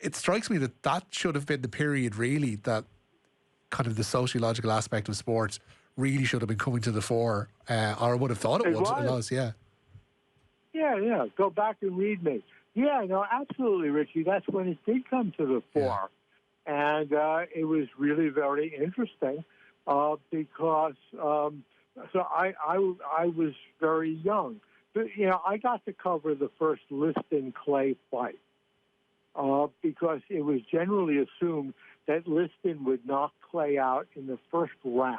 it strikes me that that should have been the period, really, that kind of the sociological aspect of sports really should have been coming to the fore, or I would have thought it It would. It was. was, yeah. Yeah. Go back and read me. Yeah, no, absolutely, Richie. That's when it did come to the fore. And it was really very interesting because so I was very young. But, I got to cover the first Liston Clay fight because it was generally assumed that Liston would knock Clay out in the first round.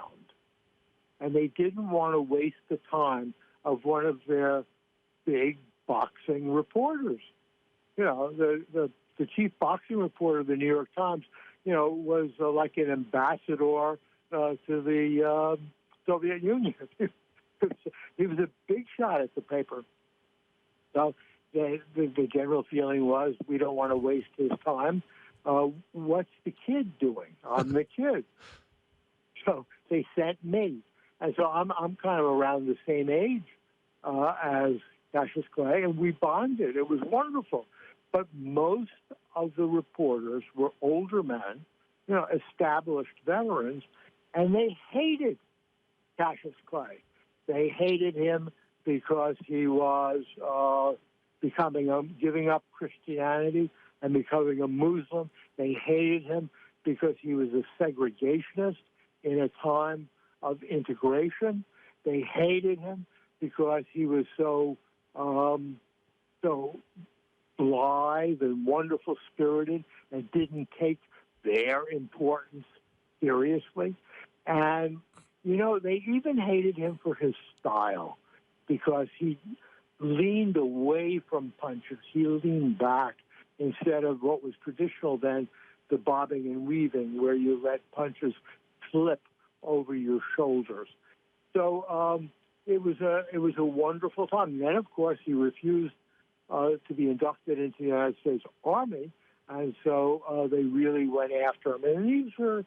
And they didn't want to waste the time of one of their big boxing reporters. The chief boxing reporter of the New York Times, was like an ambassador to the Soviet Union. He was a big shot at the paper. So the general feeling was, we don't want to waste his time. What's the kid doing? I'm the kid. So they sent me. And so I'm kind of around the same age as Cassius Clay, and we bonded. It was wonderful. But most of the reporters were older men, established veterans, and they hated Cassius Clay. They hated him because he was giving up Christianity and becoming a Muslim. They hated him because he was a segregationist in a time of integration. They hated him because he was so blithe and wonderful spirited and didn't take their importance seriously. And, they even hated him for his style because he leaned away from punches. He leaned back instead of what was traditional then, the bobbing and weaving, where you let punches slip over your shoulders. So it was a wonderful time. And then, of course, he refused to be inducted into the United States Army, and so they really went after him. And these were,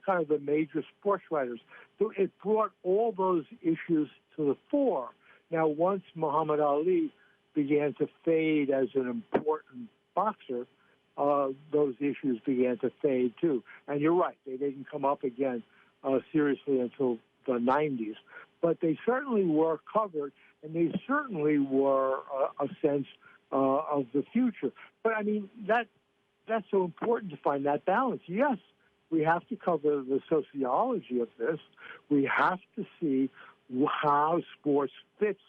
kind of the major sports writers. So it brought all those issues to the fore. Now, once Muhammad Ali began to fade as an important boxer, those issues began to fade too. And you're right, they didn't come up again seriously until the 90s. But they certainly were covered, and they certainly were a sense of the future. But, I mean, that's so important to find that balance. Yes, we have to cover the sociology of this. We have to see how sports fits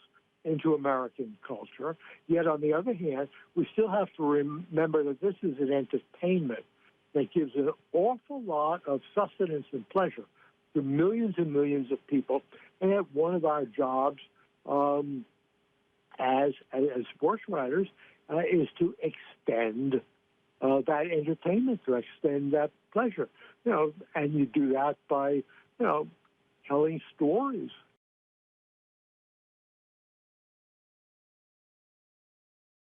into American culture. Yet, on the other hand, we still have to remember that this is an entertainment that gives an awful lot of sustenance and pleasure to millions and millions of people. And that one of our jobs as sports writers is to extend that entertainment, to extend that pleasure. And you do that by, telling stories